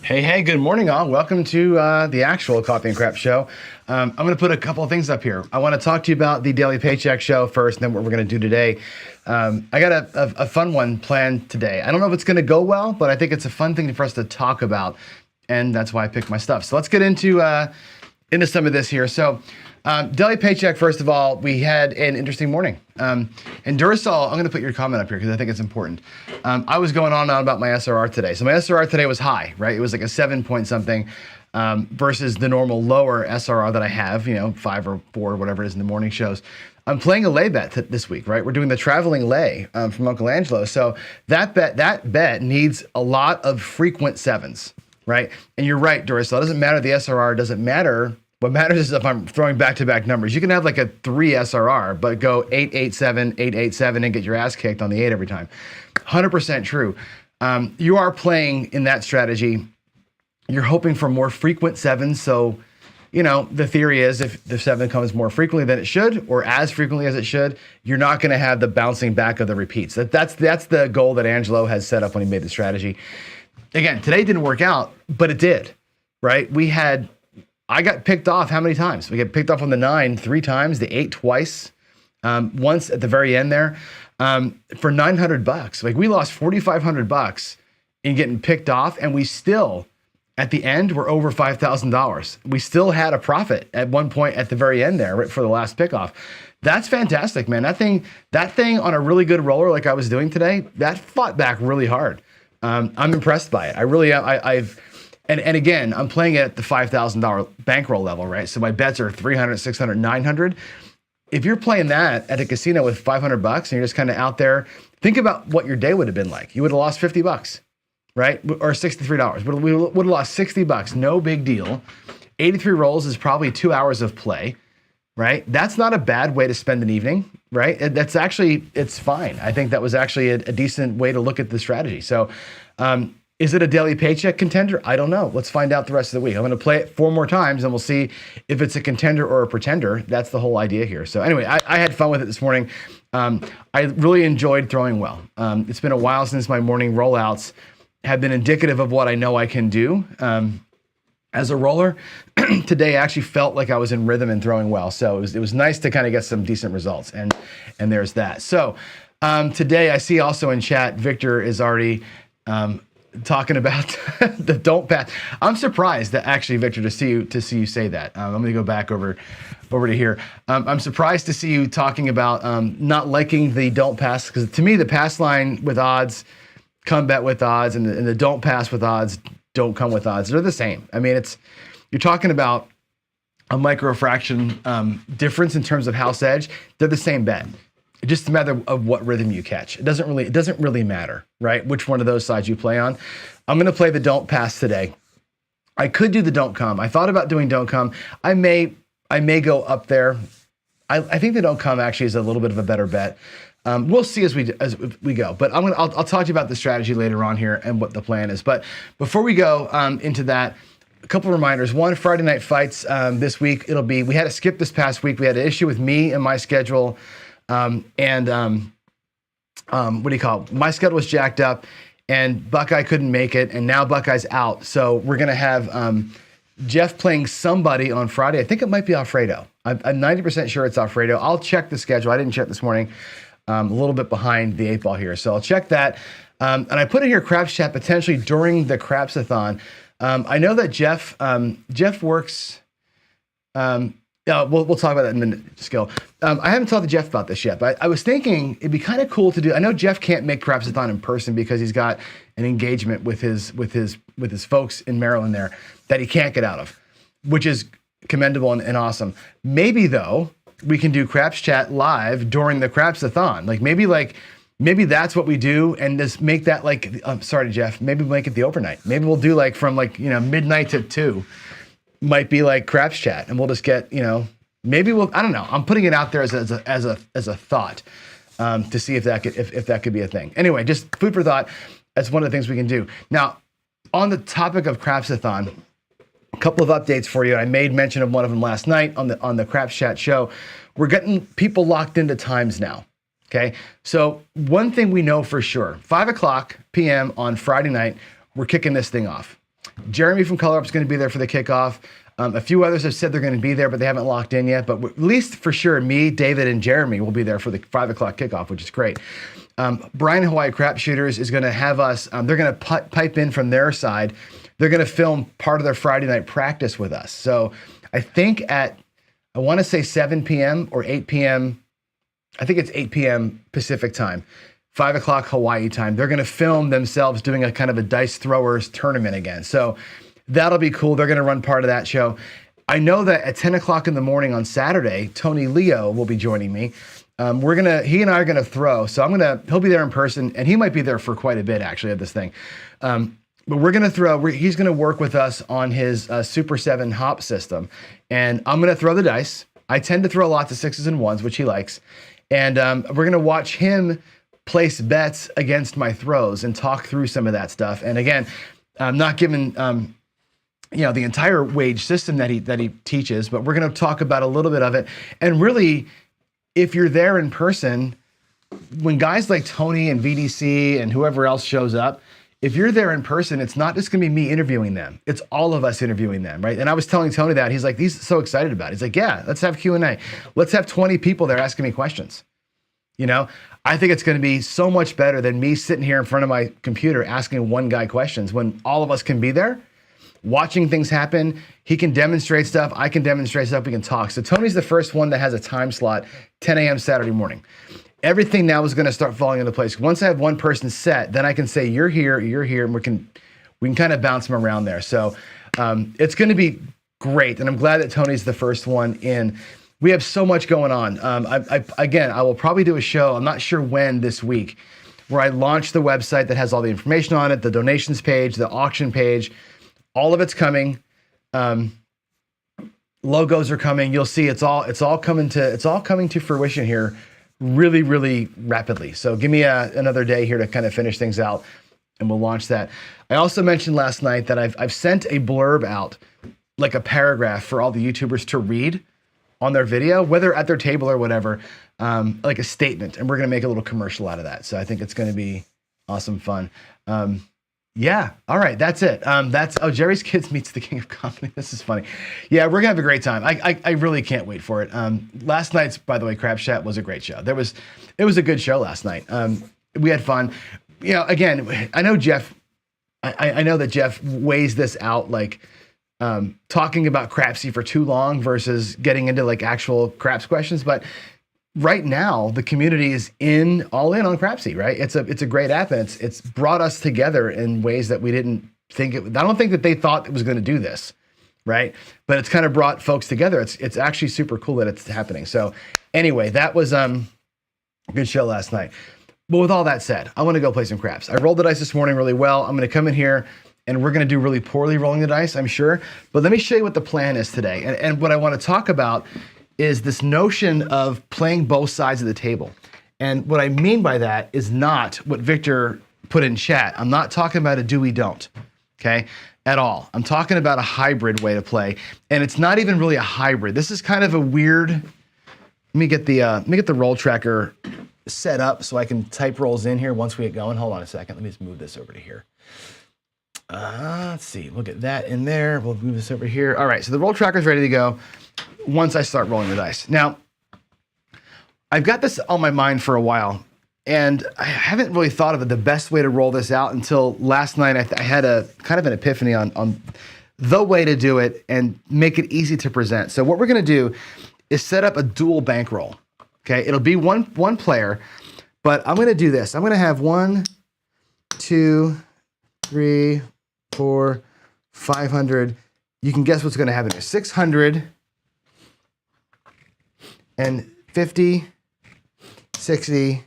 Hey, good morning, all. Welcome to the actual Coffee and Crap show. I'm going to put a couple of things up here. I want to talk to you about the Daily Paycheck show first, and then what we're going to do today. I got a fun one planned today. I don't know if it's going to go well, but I think it's a fun thing for us to talk about, and that's why I picked my stuff. So let's get into some of this here. So Daily Paycheck, first of all, we had an interesting morning. And Duracell, I'm going to put your comment up here because I think it's important. I was going on and on about my SRR today. So my SRR today was high, right? It was like a 7 point something versus the normal lower SRR that I have, 5 or 4, whatever it is in the morning shows. I'm playing a lay bet this week, right? We're doing the traveling lay from Uncle Angelo. So that bet needs a lot of frequent sevens, right? And you're right, Duracell. It doesn't matter the SRR. It doesn't matter. What matters is if I'm throwing back-to-back numbers. You can have like a 3 SRR, but go 887, 887, and get your ass kicked on the 8 every time. 100% true. You are playing in that strategy. You're hoping for more frequent sevens. So, the theory is if the 7 comes more frequently than it should, or as frequently as it should, you're not going to have the bouncing back of the repeats. That's the goal that Angelo has set up when he made the strategy. Again, today didn't work out, but it did, right? I got picked off how many times? We got picked off on the 9 3 times, the 8 twice, once at the very end there, for $900. Like we lost $4,500 in getting picked off, and we still, at the end, were over $5,000. We still had a profit at one point at the very end there, right for the last pickoff. That's fantastic, man. That thing on a really good roller like I was doing today, that fought back really hard. I'm impressed by it. I really am. And again, I'm playing it at the $5,000 bankroll level, right? So my bets are 300, 600, 900. If you're playing that at a casino with $500 and you're just kind of out there, think about what your day would have been like. You would have lost $50, right? Or $63. We would have lost $60. No big deal. 83 rolls is probably 2 hours of play, right? That's not a bad way to spend an evening, right? It's fine. I think that was actually a decent way to look at the strategy. So, is it a daily paycheck contender? I don't know. Let's find out the rest of the week. I'm going to play it 4 more times and we'll see if it's a contender or a pretender. That's the whole idea here. So anyway, I had fun with it this morning. I really enjoyed throwing well. It's been a while since my morning rollouts have been indicative of what I know I can do as a roller. Today I actually felt like I was in rhythm and throwing well. So it was nice to kind of get some decent results. And there's that. So today I see also in chat, Victor is already talking about the don't pass. I'm surprised that actually, Victor, to see you say that. I'm going to go back over to here. I'm surprised to see you talking about not liking the don't pass, because to me the pass line with odds, come bet with odds, and the don't pass with odds don't come with odds. They're the same. I mean, you're talking about a microfraction difference in terms of house edge. They're the same bet. It's just a matter of what rhythm you catch. It doesn't really matter, right? Which one of those sides you play on. I'm going to play the don't pass today. I could do the don't come. I thought about doing don't come. I may go up there. I think the don't come actually is a little bit of a better bet. We'll see as we go. But I'll talk to you about the strategy later on here and what the plan is. But before we go into that, a couple of reminders. One, Friday night fights this week. We had to skip this past week. We had an issue with me and my schedule. What do you call it? My schedule was jacked up and Buckeye couldn't make it, and now Buckeye's out. So we're going to have Jeff playing somebody on Friday. I think it might be Alfredo. I'm 90% sure it's Alfredo. I'll check the schedule. I didn't check this morning. A little bit behind the 8 ball here. So I'll check that. And I put in here Craps chat potentially during the Craps-a-thon. I know that Jeff works... Yeah, we'll talk about that in a minute, Skill. I haven't talked to Jeff about this yet, but I was thinking it'd be kind of cool to do. I know Jeff can't make Craps-a-thon in person because he's got an engagement with his folks in Maryland there that he can't get out of, which is commendable and awesome. Maybe though we can do Craps chat live during the Craps-a-thon. Maybe that's what we do, and just make that sorry, Jeff. Maybe make it the overnight. Maybe we'll do from midnight to 2. Might be like Craps chat, and we'll just get, maybe I don't know. I'm putting it out there as a thought to see if that could be a thing. Anyway, just food for thought. That's one of the things we can do. Now, on the topic of Craps-a-thon, a couple of updates for you. I made mention of one of them last night on the Craps chat show. We're getting people locked into times now. Okay. So one thing we know for sure, 5 o'clock p.m. on Friday night, we're kicking this thing off. Jeremy from Color Up is going to be there for the kickoff. A few others have said they're going to be there, but they haven't locked in yet. But at least for sure, me, David, and Jeremy will be there for the 5 o'clock kickoff, which is great. Brian Hawaii Crap Shooters is going to have us, they're going to pipe in from their side. They're going to film part of their Friday night practice with us. So I think I want to say 7 p.m. or 8 p.m. I think it's 8 p.m. Pacific time, 5 o'clock Hawaii time. They're going to film themselves doing a kind of a dice throwers tournament again. So that'll be cool. They're going to run part of that show. I know that at 10 o'clock in the morning on Saturday, Tony Leo will be joining me. He and I are going to throw. So he'll be there in person, and he might be there for quite a bit actually of this thing. But we're going to throw, he's going to work with us on his Super 7 hop system. And I'm going to throw the dice. I tend to throw lots of 6s and 1s, which he likes. And we're going to watch him place bets against my throws and talk through some of that stuff. And again, I'm not giving, the entire wage system that he teaches, but we're going to talk about a little bit of it. And really, if you're there in person, when guys like Tony and VDC and whoever else shows up, if you're there in person, it's not just going to be me interviewing them. It's all of us interviewing them, right? And I was telling Tony that. He's like, he's so excited about it. He's like, yeah, let's have Q&A. Let's have 20 people there asking me questions. I think it's going to be so much better than me sitting here in front of my computer asking one guy questions when all of us can be there, watching things happen. He can demonstrate stuff. I can demonstrate stuff. We can talk. So Tony's the first one that has a time slot, 10 a.m. Saturday morning. Everything now is going to start falling into place. Once I have one person set, then I can say, you're here, and we can kind of bounce them around there. So it's going to be great. And I'm glad that Tony's the first one in. We have so much going on. I will probably do a show, I'm not sure when this week, where I launch the website that has all the information on it, the donations page, the auction page, all of it's coming. Logos are coming. You'll see it's all coming to fruition here really, really rapidly. So give me another day here to kind of finish things out, and we'll launch that. I also mentioned last night that I've sent a blurb out, like a paragraph for all the YouTubers to read on their video, whether at their table or whatever, like a statement, and we're going to make a little commercial out of that. So I think it's going to be awesome fun. Yeah. All right. That's it. Jerry's Kids meets the King of Comedy. This is funny. Yeah, we're gonna have a great time. I really can't wait for it. Last night's, by the way, Crap Chat was a great show. It was a good show last night. We had fun. Again, I know Jeff, I know that Jeff weighs this out, like talking about Crapsy for too long versus getting into like actual craps questions. But right now, the community is all in on Crapsy, right? It's a great app, and it's brought us together in ways that we didn't think it. I don't think that they thought it was going to do this, right? But it's kind of brought folks together. It's actually super cool that it's happening. So anyway, that was a good show last night. But with all that said, I want to go play some craps. I rolled the dice this morning really well. I'm going to come in here, and we're going to do really poorly rolling the dice, I'm sure. But let me show you what the plan is today. And what I want to talk about is this notion of playing both sides of the table. And what I mean by that is not what Victor put in chat. I'm not talking about a do-we-don't, okay, at all. I'm talking about a hybrid way to play. And it's not even really a hybrid. This is kind of a weird, let me get the roll tracker set up so I can type rolls in here once we get going. Hold on a second. Let me just move this over to here. Let's see, we'll get that in there. We'll move this over here. All right, so the roll tracker is ready to go once I start rolling the dice. Now, I've got this on my mind for a while, and I haven't really thought of the best way to roll this out until last night. I had a kind of an epiphany on the way to do it and make it easy to present. So what we're going to do is set up a dual bankroll. Okay, it'll be one player, but I'm going to do this. I'm going to have 1, 2, 3, 4, 500. You can guess what's going to happen here. 650, 60,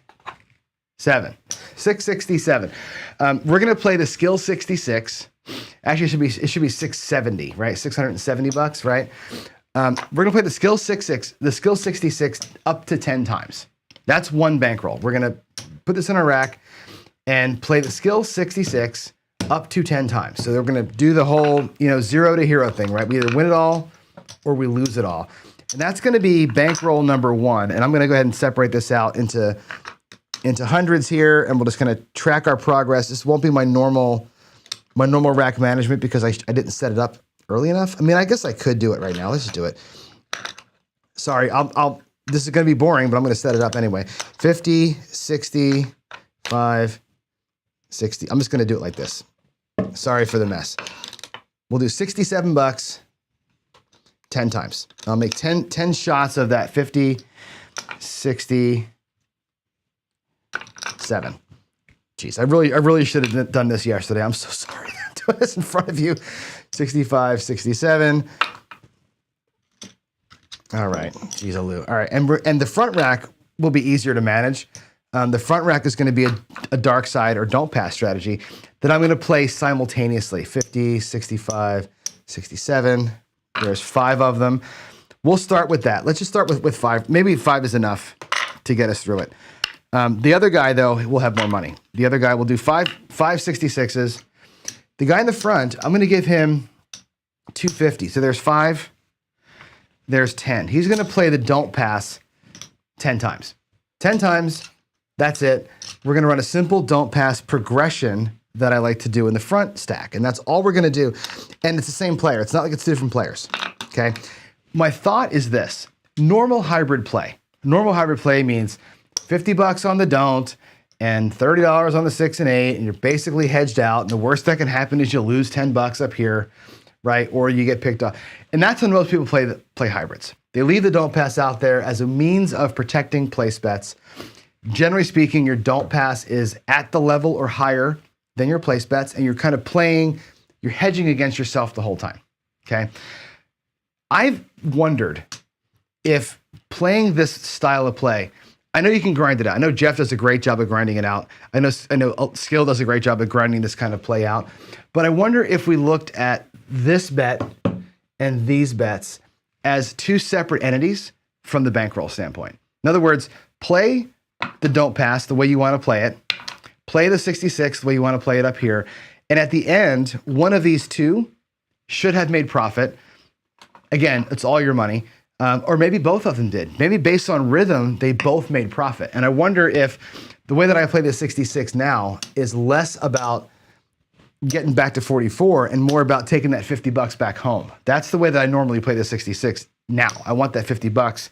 7. 667. We're going to play the skill 66. Actually, it should be 670, right? 670 bucks, right? We're going to play the skill 66 up to 10 times. That's one bankroll. We're going to put this in our rack and play the skill 66 up to 10 times. So they're going to do the whole, 0 to hero thing, right? We either win it all or we lose it all. And that's going to be bankroll number 1. And I'm going to go ahead and separate this out into hundreds here, and we'll just kind of track our progress. This won't be my normal my normal rack management because I didn't set it up early enough. I mean, I guess I could do it right now. Let's just do it. Sorry, this is gonna be boring, but I'm gonna set it up anyway. 50, 60, 5, 60. I'm just gonna do it like this. Sorry for the mess. We'll do 67 bucks 10 times. I'll make 10 shots of that 50, 60, 7. Jeez, I really should have done this yesterday. I'm so sorry. I'm doing this in front of you. 65, 67. All right, geez, All right, and the front rack will be easier to manage. The front rack is going to be a dark side or don't pass strategy that I'm going to play simultaneously. 50, 65, 67. There's 5 of them. We'll start with that. Let's just start with 5. Maybe 5 is enough to get us through it. The other guy, though, will have more money. The other guy will do 5 66s. The guy in the front, I'm going to give him 250. So there's 5. There's 10. He's going to play the don't pass 10 times. 10 times, that's it. We're going to run a simple don't pass progression that I like to do in the front stack. And that's all we're going to do. And it's the same player. It's not like it's different players. Okay. My thought is this: normal hybrid play. Normal hybrid play means 50 bucks on the don't and $30 on the 6 and 8, and you're basically hedged out. And the worst that can happen is you lose 10 bucks up here, right? Or you get picked off. And that's when most people play hybrids. They leave the don't pass out there as a means of protecting place bets. Generally speaking, your don't pass is at the level or higher than your place bets, and you're kind of playing, you're hedging against yourself the whole time, okay? I've wondered if playing this style of play, I know you can grind it out. I know Jeff does a great job of grinding it out. I know Skill does a great job of grinding this kind of play out. But I wonder if we looked at this bet and these bets as 2 separate entities from the bankroll standpoint. In other words, play the don't pass the way you want to play it. Play the 66 the way you want to play it up here. And at the end, one of these 2 should have made profit. Again, it's all your money. Or maybe both of them did. Maybe based on rhythm, they both made profit. And I wonder if the way that I play the 66 now is less about getting back to 44 and more about taking that 50 bucks back home. That's the way that I normally play the 66 now. I want that 50 bucks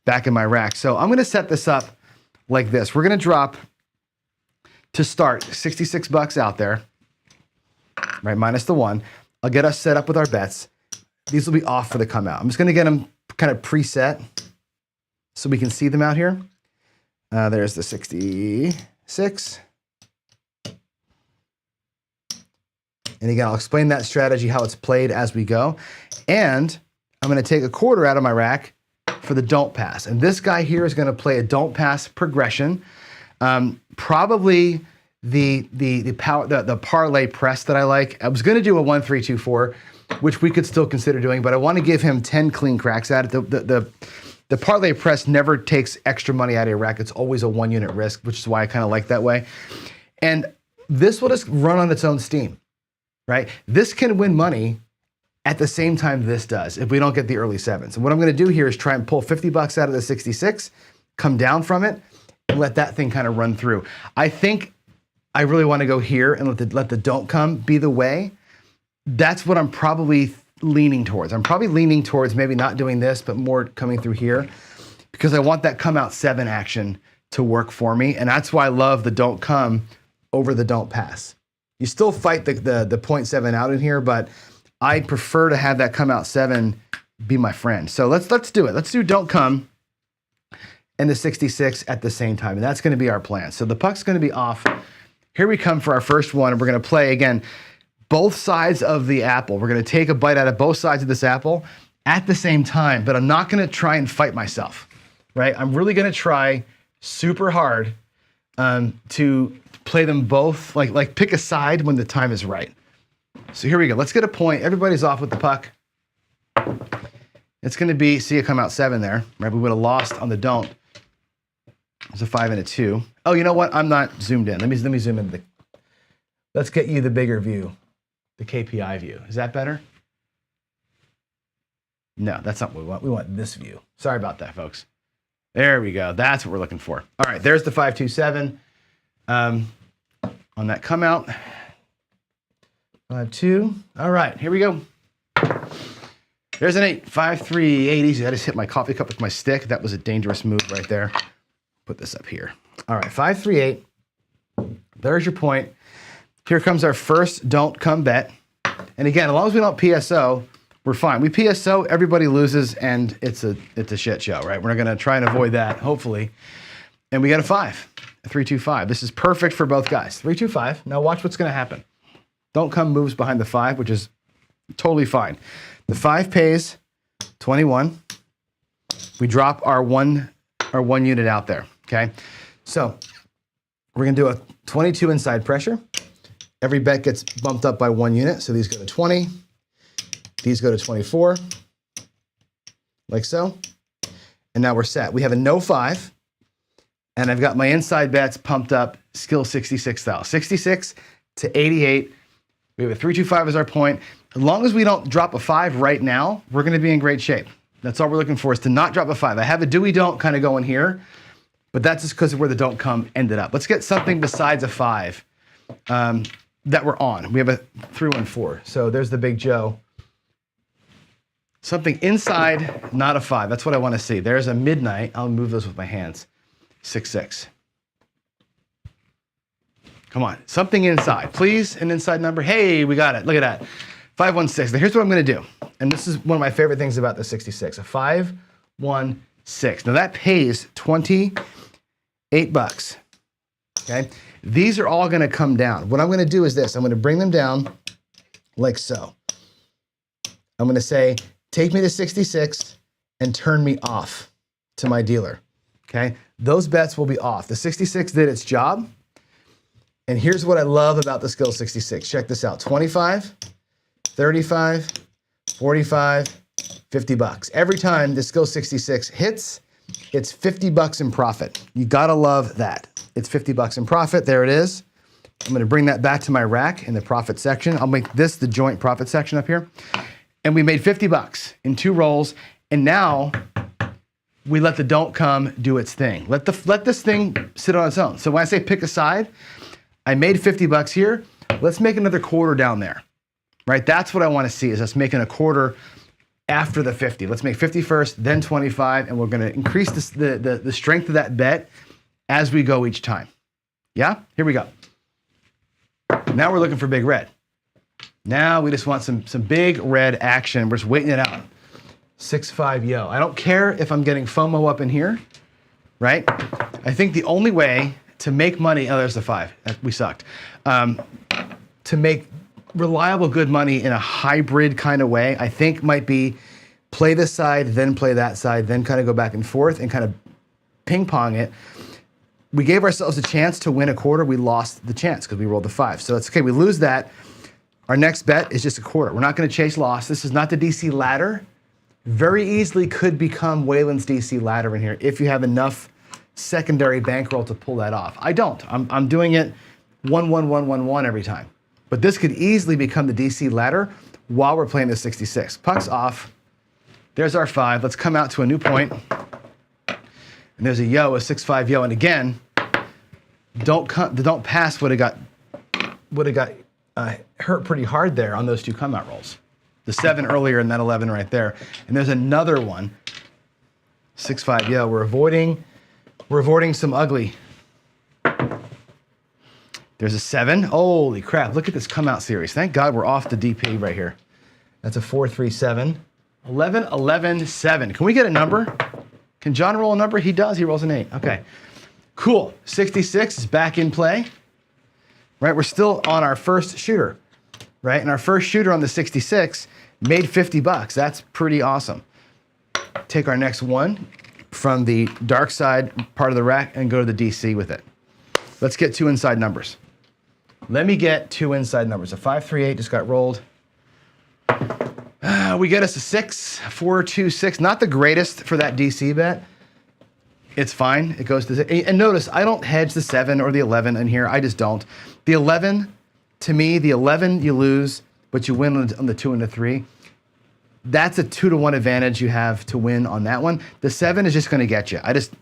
back in my rack. So I'm going to set this up like this. We're going to drop, to start, 66 bucks out there, right, minus the 1. I'll get us set up with our bets. These will be off for the come out. I'm just going to get them kind of preset so we can see them out here. There's the 66. And again, I'll explain that strategy, how it's played as we go. And I'm going to take a quarter out of my rack for the don't pass. And this guy here is going to play a don't pass progression. Probably the parlay press that I like. I was going to do a 1 3 2 4, which we could still consider doing, but I want to give him 10 clean cracks at it. The parlay press never takes extra money out of your rack. It's always a 1-unit risk, which is why I kind of like that way. And this will just run on its own steam, right? This can win money at the same time this does if we don't get the early 7s. And what I'm going to do here is try and pull 50 bucks out of the 66, come down from it, and let that thing kind of run through. I think I really want to go here and let the don't come be the way. That's what I'm probably leaning towards. I'm probably leaning towards maybe not doing this, but more coming through here because I want that come out 7 action to work for me. And that's why I love the don't come over the don't pass. You still fight the 0.7 out in here, but I prefer to have that come out 7 be my friend. So let's do it. Let's do don't come and the 66 at the same time. And that's going to be our plan. So the puck's going to be off. Here we come for our first one. And we're going to play again both sides of the apple. We're going to take a bite out of both sides of this apple at the same time, but I'm not going to try and fight myself, right? I'm really going to try super hard to play them both, like pick a side when the time is right. So here we go. Let's get a point. Everybody's off with the puck. It's going to be, see it come out 7 there, right? We would have lost on the don't. It's a 5 and a 2. Oh, you know what? I'm not zoomed in. Let me zoom in. Let's get you the bigger view. The KPI view. Is that better? No, that's not what we want. We want this view. Sorry about that, folks. There we go. That's what we're looking for. All right, there's the 5-2-7 on that come out. 5-2. All right, here we go. There's an 8. 5-3, 8 easy. I just hit my coffee cup with my stick. That was a dangerous move right there. Put this up here. All right, 5-3, 8. There's your point. Here comes our first don't come bet. And again, as long as we don't PSO, we're fine. We PSO, everybody loses, and it's a shit show, right? We're gonna try and avoid that, hopefully. And we got a 5, a 3-2-5. This is perfect for both guys. 3-2-5. Now watch what's gonna happen. Don't come moves behind the 5, which is totally fine. The 5 pays 21. We drop our one unit out there, okay? So we're gonna do a 22 inside pressure. Every bet gets bumped up by 1 unit. So these go to 20, these go to 24, like so. And now we're set. We have a no 5, and I've got my inside bets pumped up, skill 66 style. 66 to 88. We have a 3-2-5 as our point. As long as we don't drop a 5 right now, we're gonna be in great shape. That's all we're looking for, is to not drop a 5. I have a do-we-don't kind of going here, but that's just because of where the don't come ended up. Let's get something besides a 5 that we're on. We have a 3-1-4. So there's the Big Joe. Something inside, not a 5. That's what I want to see. There's a midnight. I'll move those with my hands. 6-6. Come on, something inside. Please, an inside number. Hey, we got it. Look at that. 5-1-6. Now here's what I'm going to do. And this is one of my favorite things about the 66. A 5-1-6. Now that pays 28 bucks. Okay? These are all going to come down. What I'm going to do is this. I'm going to bring them down like so. I'm going to say, take me to 66 and turn me off to my dealer. Okay? Those bets will be off. The 66 did its job. And here's what I love about the skill 66. Check this out. 25, 35, 45, 50 bucks. Every time the skill 66 hits, it's 50 bucks in profit. You gotta love that. It's 50 bucks in profit. There it is. I'm gonna bring that back to my rack in the profit section. I'll make this the joint profit section up here. And we made 50 bucks in 2 rolls. And now we let the don't come do its thing. Let this thing sit on its own. So when I say pick a side, I made 50 bucks here. Let's make another quarter down there, right? That's what I wanna see, is us making a quarter after the 50. Let's make 50 first, then 25, and we're gonna increase the strength of that bet as we go each time. Yeah, here we go. Now we're looking for big red. Now we just want some big red action. We're just waiting it out. 6-5 yo. I don't care if I'm getting FOMO up in here, right? I think the only way to make money, oh, there's the 5, we sucked. To make reliable good money in a hybrid kind of way, I think might be play this side, then play that side, then kind of go back and forth and kind of ping pong it. We gave ourselves a chance to win a quarter. We lost the chance because we rolled the 5. So that's okay, we lose that. Our next bet is just a quarter. We're not gonna chase loss. This is not the DC ladder. Very easily could become Waylon's DC ladder in here if you have enough secondary bankroll to pull that off. I don't. I'm doing it 1-1-1-1-1 every time. But this could easily become the DC ladder while we're playing the 66. Puck's off. There's our 5. Let's come out to a new point. And there's a yo, a 6-5 yo. And again, don't pass would have got hurt pretty hard there on those 2 come out rolls. The 7 earlier and that 11 right there. And there's another one. 6-5 yo. We're avoiding some ugly. There's a 7. Holy crap, look at this come out series. Thank God we're off the DP right here. That's a 4-3-7. 11-11-7. Can we get a number? Can John roll a number? He does, he rolls an 8. Okay, cool. 66 is back in play. Right, we're still on our first shooter, right? And our first shooter on the 66 made 50 bucks. That's pretty awesome. Take our next one from the dark side part of the rack and go to the DC with it. Let's get 2 inside numbers. Let me get 2 inside numbers. A 5-3-8 just got rolled. We get us a 6, 4-2-6. Not the greatest for that DC bet. It's fine. It goes to, and notice I don't hedge the 7 or the 11 in here. I just don't. The 11, to me, the 11 you lose, but you win on the 2 and the 3. That's a 2-to-1 advantage you have to win on that one. The 7 is just going to get you. I just,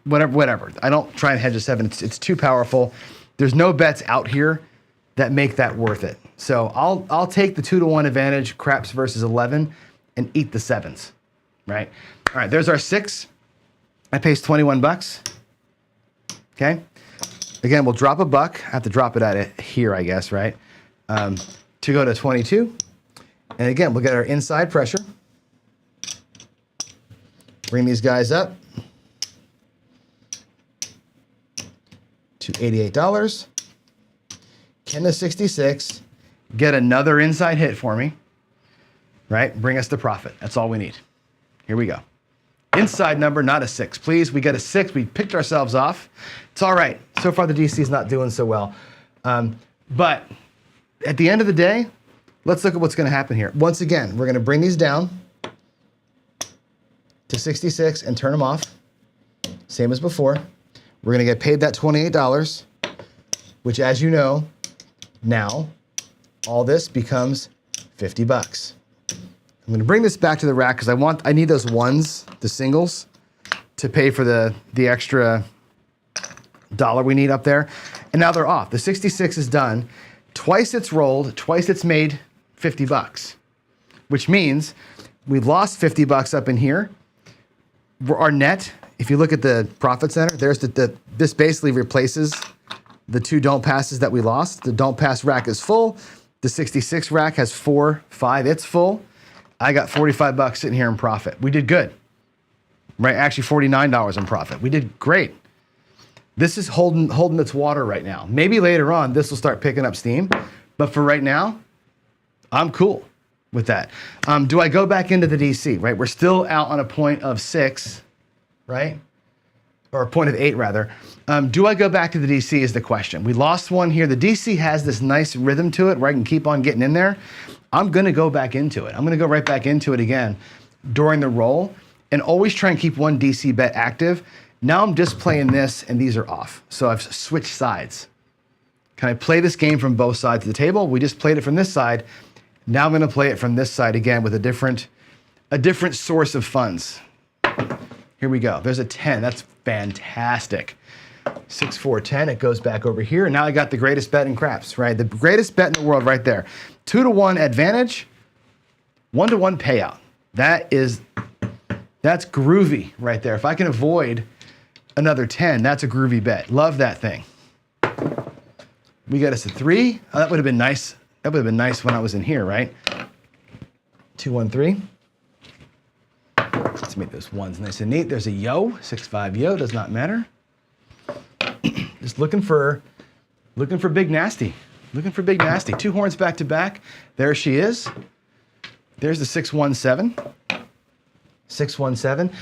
whatever. I don't try and hedge a 7. It's too powerful. There's no bets out here that make that worth it. So I'll take the 2-to-1 advantage, craps versus 11, and eat the 7s, right? All right, there's our 6. That pays 21 bucks. Okay. Again, we'll drop a buck. I have to drop it at it here, I guess, right? To go to 22. And again, we'll get our inside pressure. Bring these guys up to $88. 10 to 66. Get another inside hit for me, right? Bring us to profit. That's all we need. Here we go. Inside number, not a 6. Please, we get a 6. We picked ourselves off. It's all right. So far, the DC is not doing so well. But at the end of the day, let's look at what's going to happen here. Once again, we're going to bring these down to 66 and turn them off. Same as before. We're going to get paid that $28, which, as you know, now all this becomes 50 bucks. I'm going to bring this back to the rack because I need those ones, the singles, to pay for the extra dollar we need up there. And now they're off. The 66 is done. Twice it's rolled, twice it's made 50 bucks, which means we've lost 50 bucks up in here. Our net, if you look at the profit center, there's this basically replaces the 2 don't passes that we lost. The don't pass rack is full. The 66 rack has 4, 5, it's full. I got 45 bucks sitting here in profit. We did good, right? Actually $49 in profit. We did great. This is holding its water right now. Maybe later on, this will start picking up steam, but for right now, I'm cool with that. Do I go back into the DC, right? We're still out on a point of 6, right? Or a point of 8 rather. Do I go back to the DC is the question. We lost one here. The DC has this nice rhythm to it where I can keep on getting in there. I'm gonna go back into it. I'm gonna go right back into it again during the roll and always try and keep one DC bet active. Now I'm just playing this and these are off. So I've switched sides. Can I play this game from both sides of the table? We just played it from this side. Now I'm gonna play it from this side again with a different source of funds. Here we go. There's a 10. That's fantastic. 6, 4, 10. It goes back over here. Now I got the greatest bet in craps, right? The greatest bet in the world right there. 2-to-1 advantage, 1-to-1 payout. That's groovy right there. If I can avoid another 10, that's a groovy bet. Love that thing. We got us a 3. Oh, that would have been nice. That would have been nice when I was in here, right? 2, 1, 3. Let's make those ones nice and neat. There's a yo, 6, 5 yo, does not matter. Just looking for big nasty. Looking for big nasty. 2 horns back to back. There she is. There's the 617. 617.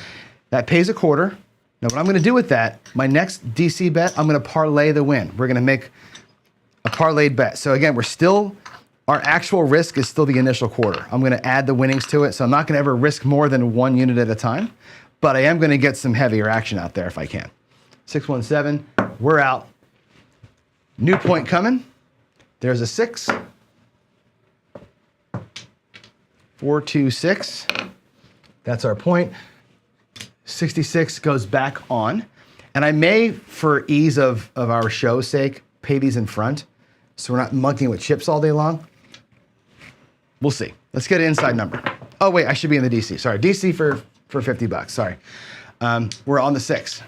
That pays a quarter. Now what I'm going to do with that, my next DC bet, I'm going to parlay the win. We're going to make a parlayed bet. So again, our actual risk is still the initial quarter. I'm going to add the winnings to it. So I'm not going to ever risk more than 1 unit at a time, but I am going to get some heavier action out there if I can. 617, we're out. New point coming. There's a 6. 4, 2, 6. That's our point. 66 goes back on. And I may, for ease of our show's sake, pay these in front so we're not monkeying with chips all day long. We'll see. Let's get an inside number. Oh, wait, I should be in the DC. Sorry, DC for 50 bucks. Sorry. We're on the 6.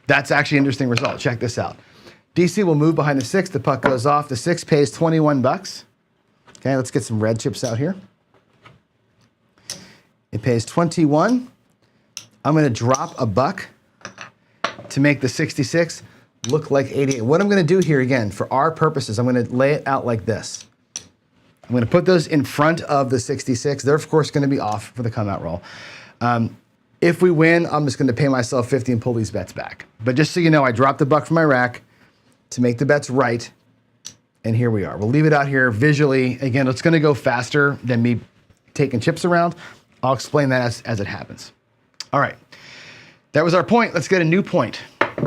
That's actually an interesting result. Check this out. DC will move behind the 6. The puck goes off. The 6 pays 21 bucks. Okay, let's get some red chips out here. It pays 21. I'm going to drop a buck to make the 66 look like 88. What I'm going to do here again, for our purposes, I'm going to lay it out like this. I'm going to put those in front of the 66. They're, of course, going to be off for the come out roll. If we win, I'm just going to pay myself 50 and pull these bets back. But just so you know, I dropped a buck from my rack to make the bets right. And here we are. We'll leave it out here visually. Again, it's going to go faster than me taking chips around. I'll explain that as it happens. All right. That was our point. Let's get a new point.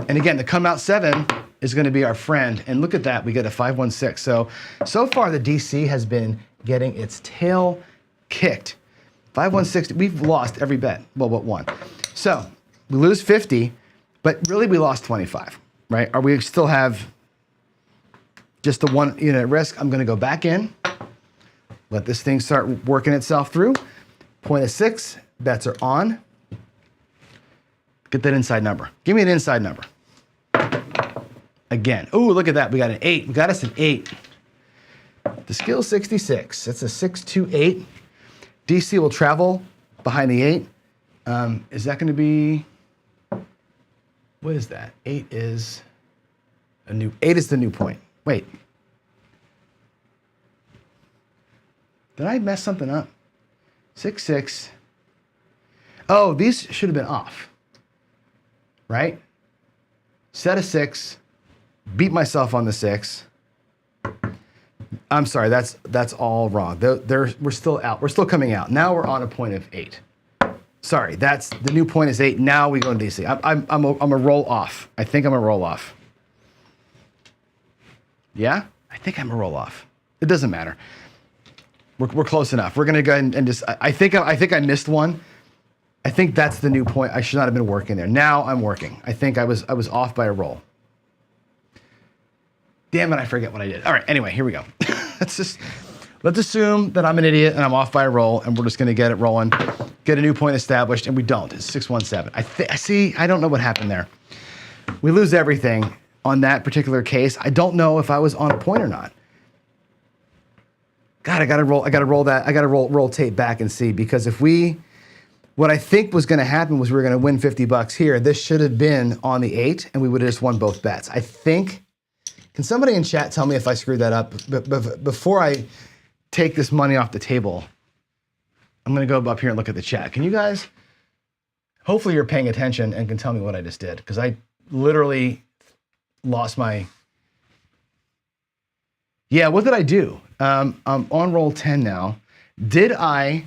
And again, the come out 7 is going to be our friend. And look at that. We get a 516. So far, the DC has been getting its tail kicked. 516, we've lost every bet. Well, but one. So we lose 50, but really we lost 25, right? Or we still have just the 1 unit risk. I'm going to go back in. Let this thing start working itself through. Point of 6, bets are on. Get that inside number. Give me an inside number. Again. Oh, look at that. We got an 8. We got us an 8. The skill 66. That's a 6-2-8. DC will travel behind the 8. Is that going to be... What is that? 8 is the new point. Wait. Did I mess something up? 6-6. Oh, these should have been off. Right? Set a 6. Beat myself on the 6. I'm sorry, that's all wrong. We're still out. We're still coming out. Now we're on a point of 8. Sorry, that's the new point is 8. Now we go into DC. I'm a roll off. I think I'm a roll off. Yeah, I think I'm a roll off. It doesn't matter. We're close enough. We're gonna go ahead and just. I think I missed one. I think that's the new point. I should not have been working there. Now I'm working. I think I was off by a roll. Damn it! I forget what I did. All right. Anyway, here we go. Let's assume that I'm an idiot and I'm off by a roll, and we're just gonna get it rolling, get a new point established, and we don't. It's 6-1-7. I don't know what happened there. We lose everything on that particular case. I don't know if I was on a point or not. God, I gotta roll tape back and see, because what I think was gonna happen was we were gonna win $50 here. This should have been on the 8, and we would have just won both bets. I think. Can somebody in chat tell me if I screwed that up? Before I take this money off the table, I'm gonna go up here and look at the chat. Can you guys, hopefully you're paying attention and can tell me what I just did, because I literally lost my, yeah, what did I do? I'm on roll 10 now. What did I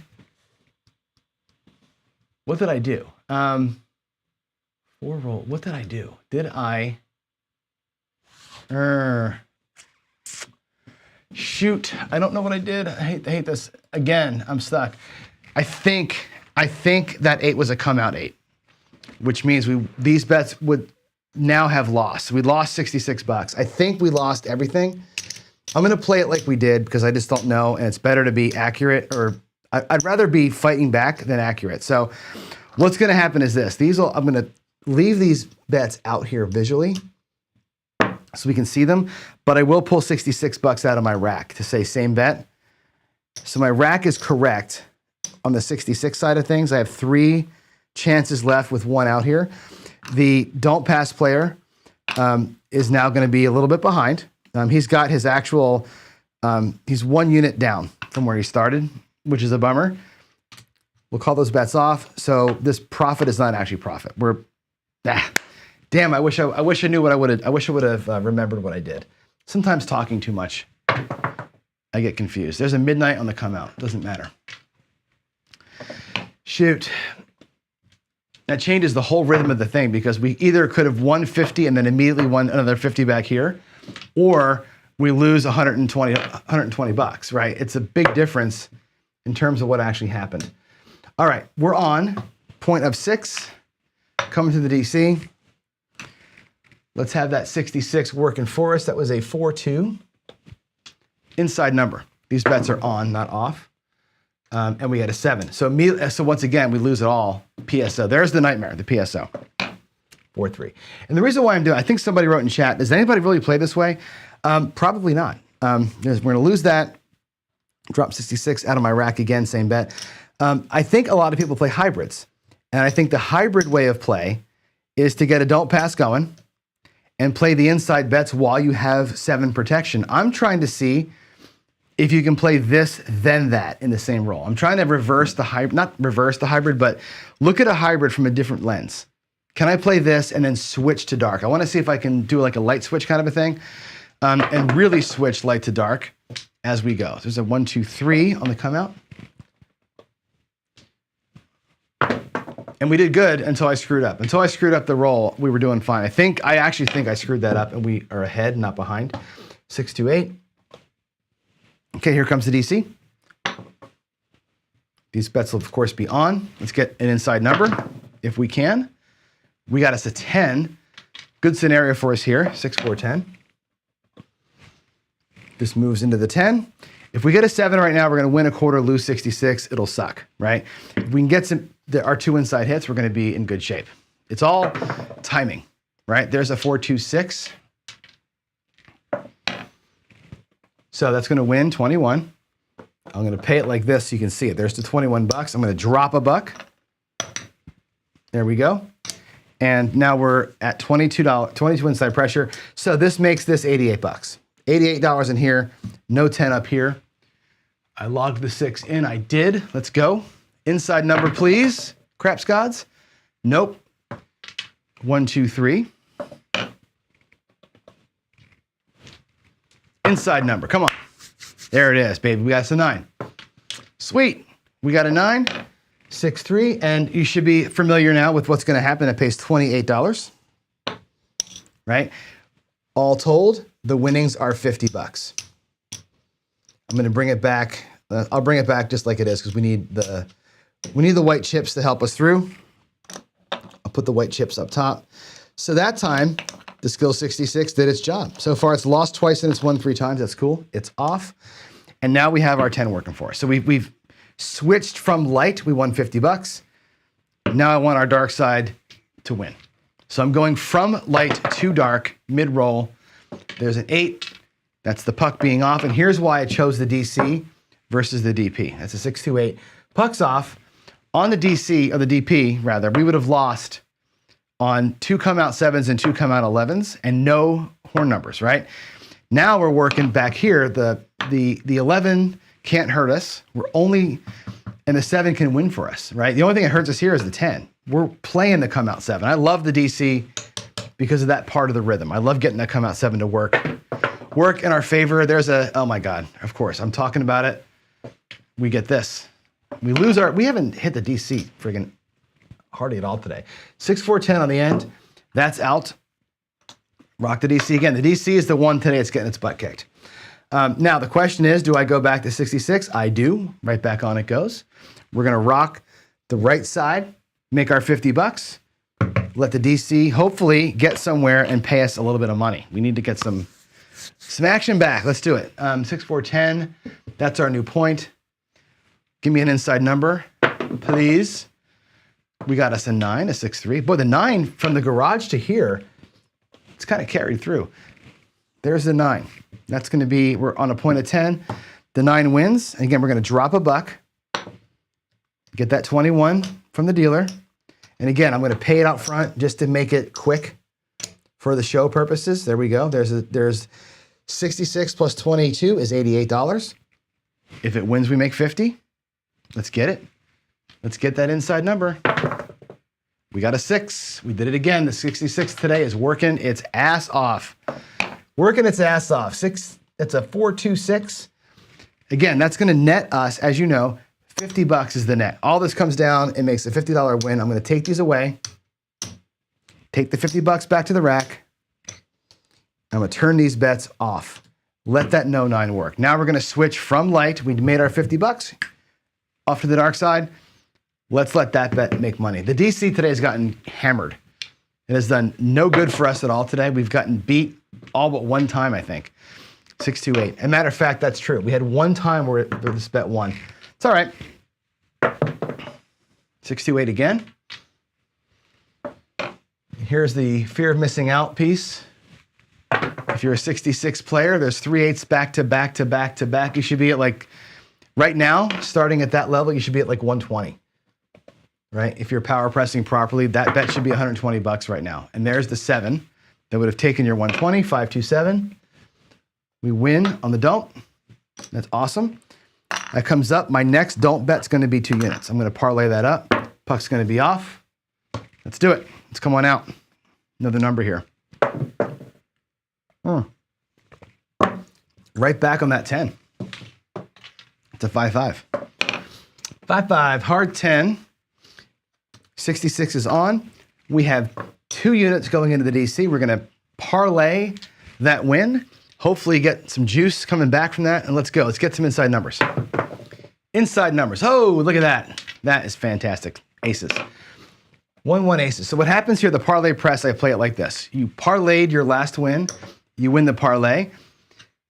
do? What did I do? Shoot, I don't know what I did. I hate this. Again, I'm stuck. I think that 8 was a come out 8, which means these bets would now have lost. We lost $66. I think we lost everything. I'm gonna play it like we did, because I just don't know, and it's better to be accurate, or I'd rather be fighting back than accurate. So what's gonna happen is this. I'm gonna leave these bets out here visually so we can see them, but I will pull $66 out of my rack to say same bet. So my rack is correct on the 66 side of things. I have 3 chances left with 1 out here. The don't pass player is now going to be a little bit behind. He's got his actual, he's 1 unit down from where he started, which is a bummer. We'll call those bets off. So this profit is not actually profit. Damn, I wish I knew what I wish I would have remembered what I did. Sometimes talking too much, I get confused. There's a midnight on the come out. Doesn't matter. Shoot. That changes the whole rhythm of the thing, because we either could have won 50 and then immediately won another 50 back here, or we lose 120 bucks, right? It's a big difference in terms of what actually happened. All right, we're on point of 6, coming to the DC. Let's have that 66 working for us. That was a 4-2 inside number. These bets are on, not off. And we had a 7. So once again, we lose it all. PSO. There's the nightmare, the PSO. 4-3. And the reason why I'm doing, I think somebody wrote in chat, does anybody really play this way? Probably not. We're going to lose that. Drop 66 out of my rack again, same bet. I think a lot of people play hybrids. And I think the hybrid way of play is to get a don't pass going and play the inside bets while you have 7 protection. I'm trying to see if you can play this, then that in the same roll. I'm trying to reverse the hybrid, not reverse the hybrid, but look at a hybrid from a different lens. Can I play this and then switch to dark? I want to see if I can do like a light switch kind of a thing, and really switch light to dark as we go. There's a 1, 2, 3 on the come out. And we did good until I screwed up. Until I screwed up the roll, we were doing fine. I actually think I screwed that up, and we are ahead, not behind. 6, 2, 8. Okay, here comes the DC. These bets will, of course, be on. Let's get an inside number if we can. We got us a 10. Good scenario for us here, 6, 4, 10. This moves into the 10. If we get a 7 right now, we're going to win a quarter, lose 66. It'll suck, right? If we can get our 2 inside hits, we're going to be in good shape. It's all timing, right? There's a 4-2-6. So that's going to win 21. I'm going to pay it like this so you can see it. There's the 21 bucks. I'm going to drop a buck. There we go. And now we're at $22 inside pressure. So this makes this 88 bucks. $88 in here, no 10 up here. I logged the 6 in, I did. Let's go. Inside number, please. Craps gods. Nope. 1, 2, 3. Inside number, come on. There it is, baby. We got a 9. Sweet. We got a 9, 6, 3, and you should be familiar now with what's going to happen. It pays $28, right? All told, the winnings are 50 bucks. I'm going to bring it back. I'll bring it back just like it is because we need the white chips to help us through. I'll put the white chips up top. So that time, the skill 66 did its job. So far, it's lost twice and it's won 3 times. That's cool. It's off. And now we have our 10 working for us. So we've switched from light. We won 50 bucks. Now I want our dark side to win. So I'm going from light to dark, mid-roll. There's an 8. That's the puck being off. And here's why I chose the DC versus the DP. That's a 6-2-8. Puck's off. On the DC, or the DP, rather, we would have lost on 2 come out 7s and 2 come out 11s and no horn numbers, right? Now we're working back here. The 11 can't hurt us. And the 7 can win for us, right? The only thing that hurts us here is the 10. We're playing the come out 7. I love the DC because of that part of the rhythm. I love getting that come out 7 to work in our favor. There's oh my God, of course, I'm talking about it. We get this. We haven't hit the DC friggin' hardly at all today. 6, 4, 10 on the end. That's out. Rock the DC again. The DC is the one today that's getting its butt kicked. Now the question is, do I go back to 66? I do. Right back on it goes. We're gonna rock the right side, make our 50 bucks, let the DC hopefully get somewhere and pay us a little bit of money. We need to get some action back. Let's do it. 6, 4, 10. That's our new point. Give me an inside number, please. We got us a 9, a 6, 3. Boy, the 9 from the garage to here, it's kind of carried through. There's the 9. That's going to be, we're on a point of 10. The 9 wins. And again, we're going to drop a buck. Get that 21 from the dealer. And again, I'm going to pay it out front just to make it quick for the show purposes. There we go. There's 66 plus 22 is $88. If it wins, we make 50. Let's get it. Let's get that inside number. We got a 6. We did it again. The 66 today is working its ass off. Working its ass off. 6. It's a 4-2-6. Again, that's going to net us, as you know, 50 bucks is the net. All this comes down. It makes a $50 win. I'm going to take these away. Take the 50 bucks back to the rack. I'm going to turn these bets off. Let that no 9 work. Now we're going to switch from light. We made our 50 bucks. Off to the dark side. Let's let that bet make money. The DC today has gotten hammered. It has done no good for us at all today. We've gotten beat all but one time, I think. 6-2-8. As a matter of fact, that's true. We had one time where this bet won. It's all right. 6-2-8 again. Here's the fear of missing out piece. If you're a 66 player, there's 3 8s back to back to back to back. You should be at like, right now, starting at that level, you should be at like 120. Right? If you're power pressing properly, that bet should be 120 bucks right now. And there's the 7 that would have taken your 120, 5-2-7. We win on the don't. That's awesome. That comes up. My next don't bet's going to be 2 units. I'm going to parlay that up. Puck's going to be off. Let's do it. Let's come on out. Another number here. Right back on that 10. It's a 5-5. 5-5, hard 10. 66 is on. We have 2 units going into the DC. We're going to parlay that win. Hopefully get some juice coming back from that. And let's go. Let's get some inside numbers. Inside numbers. Oh, look at that. That is fantastic. Aces. 1-1 aces. So what happens here, the parlay press, I play it like this. You parlayed your last win. You win the parlay.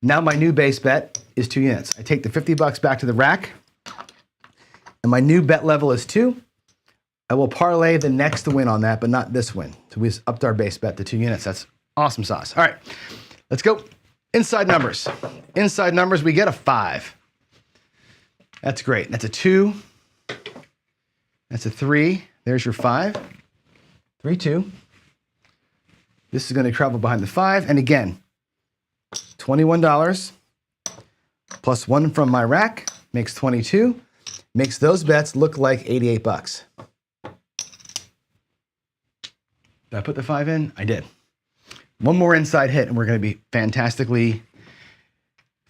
Now my new base bet is 2 units. I take the 50 bucks back to the rack, and my new bet level is 2. I will parlay the next win on that, but not this win. So we just upped our base bet to 2 units. That's awesome sauce. All right, let's go. Inside numbers. Inside numbers, we get a 5. That's great. That's a 2. That's a 3. There's your 5. 3, 2. This is going to travel behind the 5. And again, $21 plus 1 from my rack makes 22. Makes those bets look like 88 bucks. Did I put the 5 in? I did. One more inside hit, and we're going to be fantastically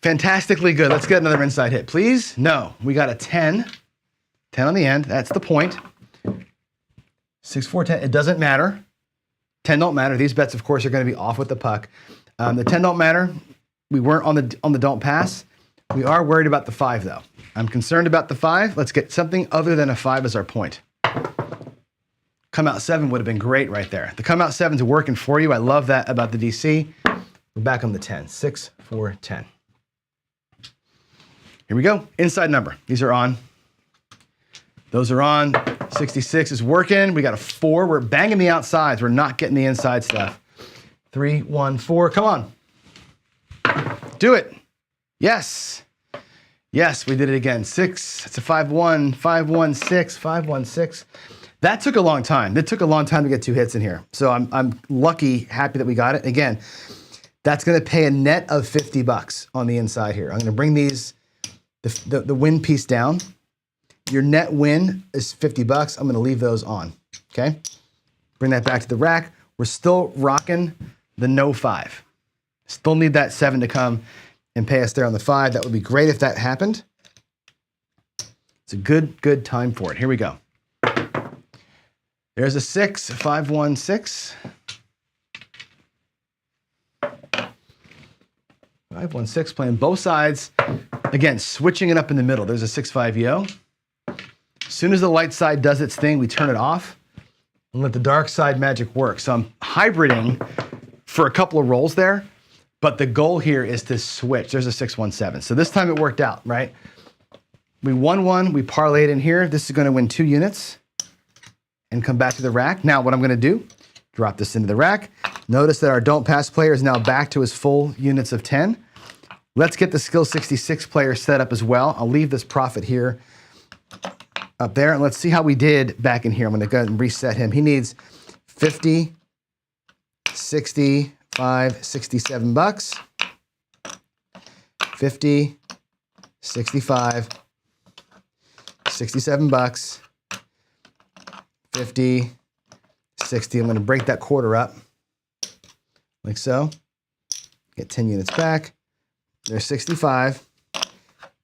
good. Let's get another inside hit, please. No, we got a 10. 10 on the end. That's the point. 6, 4, 10. It doesn't matter. 10 don't matter. These bets, of course, are going to be off with the puck. The 10 don't matter. We weren't on the don't pass. We are worried about the 5, though. I'm concerned about the 5. Let's get something other than a 5 as our point. Come out 7 would have been great right there. The come out 7's working for you. I love that about the DC. We're back on the 10. 6, 4, 10. Here we go. Inside number. These are on. Those are on. 66 is working. We got a 4. We're banging the outsides. We're not getting the inside stuff. 3, 1, 4. Come on. Do it. Yes. Yes, we did it again. 6. It's a 5, 1, 5, 1, 6, 5, 1, 6. That took a long time. It took a long time to get 2 hits in here. So I'm lucky, happy that we got it. Again, that's going to pay a net of 50 bucks on the inside here. I'm going to bring these, the win piece down. Your net win is 50 bucks. I'm going to leave those on, okay? Bring that back to the rack. We're still rocking the no 5. Still need that 7 to come and pay us there on the 5. That would be great if that happened. It's a good time for it. Here we go. There's a 6, 5, 1, 6. 5, 1, 6, playing both sides. Again, switching it up in the middle. There's a 6, 5 yo. As soon as the light side does its thing, we turn it off and let the dark side magic work. So I'm hybriding for a couple of rolls there, but the goal here is to switch. There's a 6, 1, 7. So this time it worked out, right? We won 1, we parlayed in here. This is going to win 2 units. And come back to the rack. Now what I'm going to do, drop this into the rack. Notice that our don't pass player is now back to his full units of 10. Let's get the skill 66 player set up as well. I'll leave this profit here up there, and let's see how we did back in here. I'm going to go ahead and reset him. He needs 50, 65, 67 bucks. 50, 65, 67 bucks. 50, 60. I'm going to break that quarter up like so. Get 10 units back. There's 65,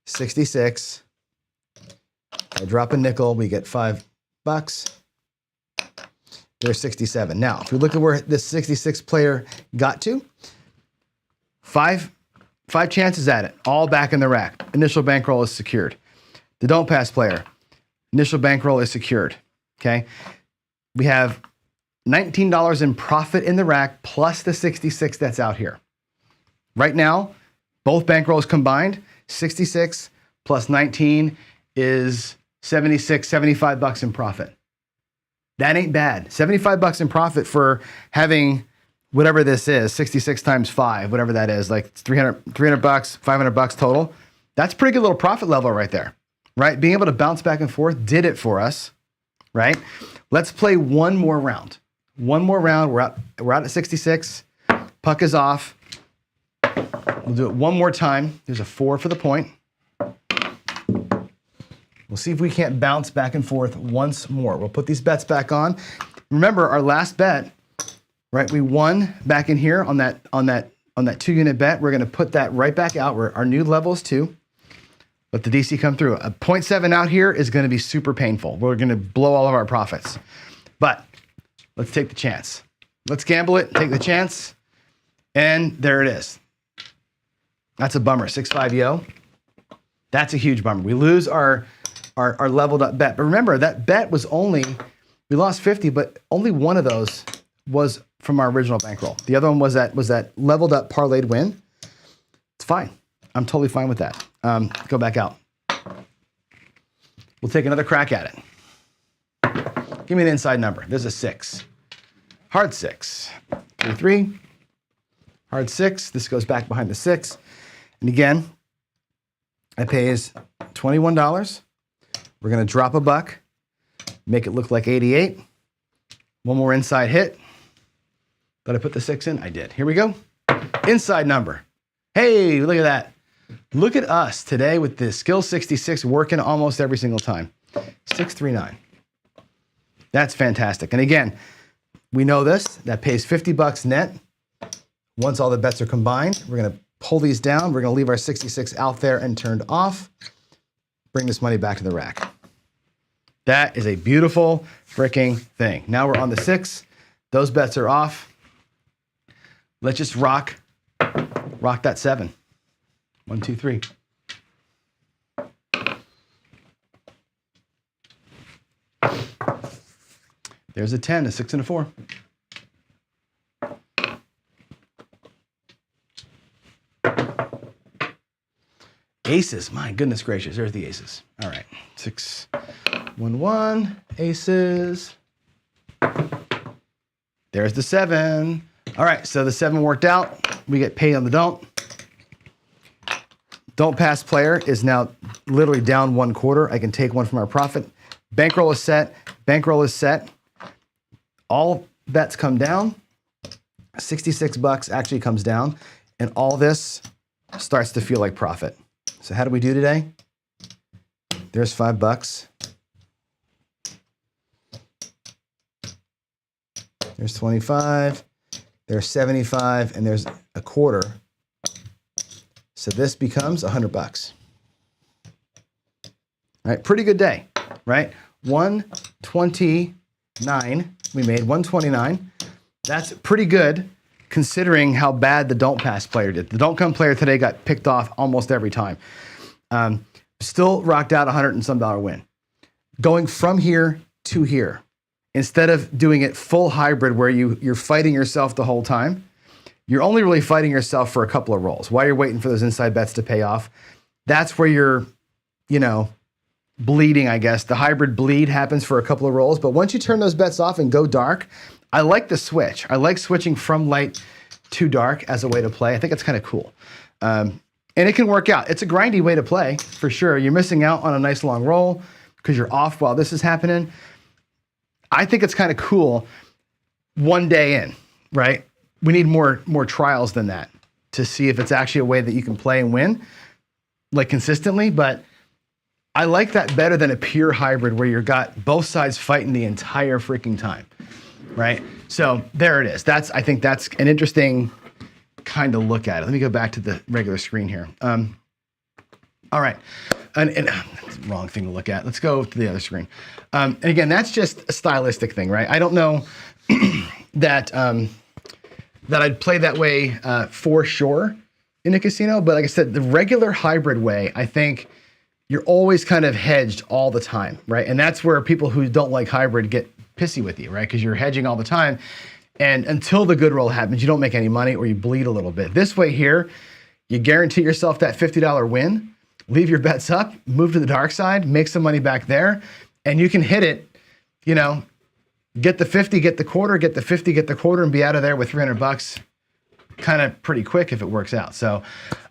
66. I drop a nickel. We get 5 bucks. There's 67. Now, if we look at where this 66 player got to, five chances at it, all back in the rack. Initial bankroll is secured. The don't pass player, initial bankroll is secured. Okay, we have $19 in profit in the rack plus the 66 that's out here. Right now, both bankrolls combined, 66 plus 19 is 76, 75 bucks in profit. That ain't bad. 75 bucks in profit for having whatever this is, 66 times 5, whatever that is, like 300 bucks, 500 bucks total. That's a pretty good little profit level right there, right? Being able to bounce back and forth did it for us. Right? Let's play one more round. One more round. We're out at 66. Puck is off. We'll do it one more time. There's a 4 for the point. We'll see if we can't bounce back and forth once more. We'll put these bets back on. Remember our last bet, right? We won back in here on that 2 unit bet. We're going to put that right back out. Our new level is 2. Let the DC come through. A 0.7 out here is going to be super painful. We're going to blow all of our profits. But let's take the chance. Let's gamble it, take the chance. And there it is. That's a bummer. 6, 5 yo. That's a huge bummer. We lose our leveled up bet. But remember, that bet was only, we lost 50, but only one of those was from our original bankroll. The other one was that leveled up parlayed win. It's fine. I'm totally fine with that. Go back out. We'll take another crack at it. Give me an inside number. There's a 6. Hard 6. 3, 3. Hard 6. This goes back behind the 6. And again, I pays $21. We're going to drop a buck, make it look like 88. One more inside hit. Did I put the 6 in? I did. Here we go. Inside number. Hey, look at that. Look at us today with the Skill 66 working almost every single time. 639. That's fantastic. And again, we know this. That pays $50 net. Once all the bets are combined, we're going to pull these down. We're going to leave our 66 out there and turned off. Bring this money back to the rack. That is a beautiful freaking thing. Now we're on the 6. Those bets are off. Let's just rock that 7. 1, 2, 3. There's a 10, a 6, and a 4. Aces, my goodness gracious, there's the aces. All right, 6, 1, 1, aces. There's the 7. All right, so the 7 worked out. We get paid on the don't. Don't pass player is now literally down 1/4. I can take one from our profit. Bankroll is set. Bankroll is set. All bets come down. $66 actually comes down, and all this starts to feel like profit. So how do we do today? There's $5. There's 25. There's 75, and there's a 1/4. So this becomes $100. All right, pretty good day, right? 129. We made 129. That's pretty good considering how bad the don't pass player did. The don't come player today got picked off almost every time. Still rocked out $100 and some win. Going from here to here, instead of doing it full hybrid where you're fighting yourself the whole time, you're only really fighting yourself for a couple of rolls while you're waiting for those inside bets to pay off. That's where you're, bleeding, I guess. The hybrid bleed happens for a couple of rolls, but once you turn those bets off and go dark, I like the switch. I like switching from light to dark as a way to play. I think it's kind of cool. And it can work out. It's a grindy way to play, for sure. You're missing out on a nice long roll because you're off while this is happening. I think it's kind of cool one day in, right? We need more trials than that to see if it's actually a way that you can play and win, like consistently. But I like that better than a pure hybrid where you've got both sides fighting the entire freaking time, right? So there it is. I think that's an interesting kind of look at it. Let me go back to the regular screen here. All right. And wrong thing to look at. Let's go to the other screen. And again, that's just a stylistic thing, right? I don't know that I'd play that way for sure in a casino. But like I said, the regular hybrid way, I think you're always kind of hedged all the time, right? And that's where people who don't like hybrid get pissy with you, right? Because you're hedging all the time. And until the good roll happens, you don't make any money or you bleed a little bit. This way here, you guarantee yourself that $50 win, leave your bets up, move to the dark side, make some money back there, and you can hit it, get the 50, get the 1/4, get the 50, get the 1/4, and be out of there with $300 kind of pretty quick if it works out. So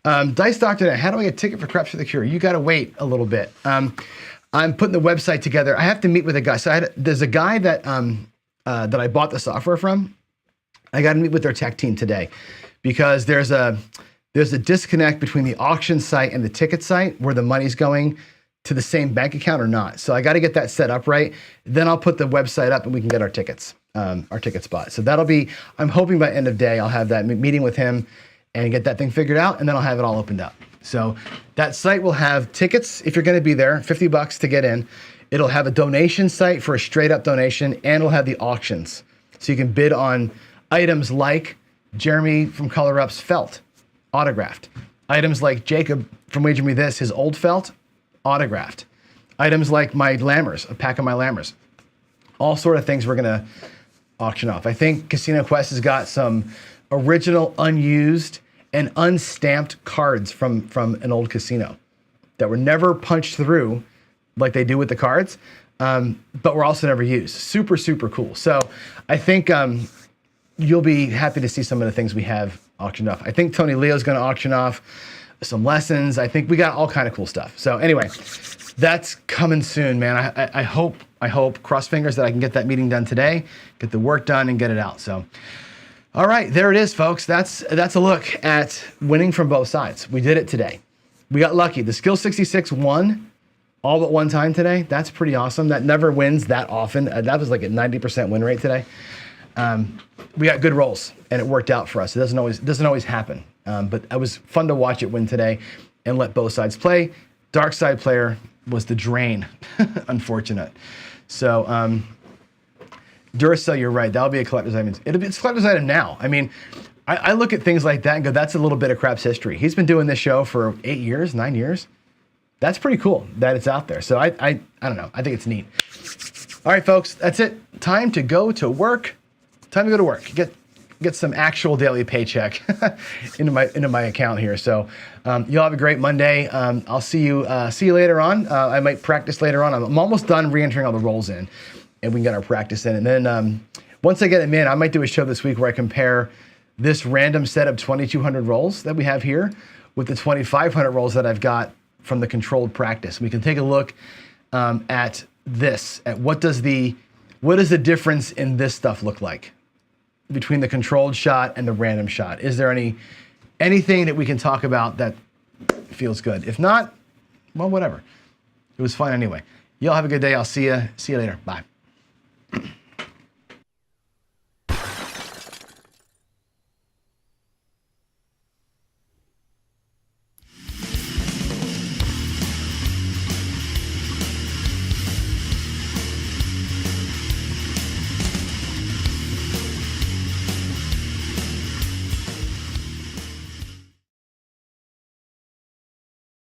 Dice Doctor, how do I get a ticket for Craps for the Cure? You got to wait a little bit. I'm putting the website together. I have to meet with a guy. So there's a guy that I bought the software from. I got to meet with their tech team today because there's a disconnect between the auction site and the ticket site where the money's going to the same bank account or not. So I got to get that set up right. Then I'll put the website up and we can get our tickets, our ticket spot. So that'll be, I'm hoping by end of day, I'll have that meeting with him and get that thing figured out, and then I'll have it all opened up. So that site will have tickets if you're going to be there, $50 to get in. It'll have a donation site for a straight up donation, and it'll have the auctions. So you can bid on items like Jeremy from Color Up's felt, autographed. Items like Jacob from Wager Me This, his old felt, autographed. Items like my Lammers, a pack of my Lammers. All sort of things we're gonna auction off. I think Casino Quest has got some original, unused, and unstamped cards from an old casino that were never punched through like they do with the cards, but were also never used. Super, super cool. So I think you'll be happy to see some of the things we have auctioned off. I think Tony Leo's going to auction off some lessons. I think we got all kind of cool stuff. So anyway, that's coming soon, man. I hope, cross fingers, that I can get that meeting done today, get the work done, and get it out. So, all right, there it is, folks. That's a look at winning from both sides. We did it today. We got lucky. The Skill 66 won all but one time today. That's pretty awesome. That never wins that often. That was like a 90% win rate today. We got good rolls, and it worked out for us. It doesn't always happen, but it was fun to watch it win today and let both sides play. Dark side player was the drain, unfortunate. So Duracell, you're right. That'll be a collector's item. It's a collector's item now. I mean, I look at things like that and go, that's a little bit of Craps history. He's been doing this show for 8 years, 9 years. That's pretty cool that it's out there. So I don't know. I think it's neat. All right, folks, that's it. Time to go to work. Time to go to work. Get some actual daily paycheck into my account here. So you'll have a great Monday. I'll see you later on. I might practice later on. I'm almost done re-entering all the rolls in, and we can get our practice in. And then once I get them in, I might do a show this week where I compare this random set of 2,200 rolls that we have here with the 2,500 rolls that I've got from the controlled practice. We can take a look at this, at what does the difference in this stuff look like between the controlled shot and the random shot. Is there anything that we can talk about that feels good? If not, well, whatever. It was fun anyway. Y'all have a good day. I'll see you later. Bye.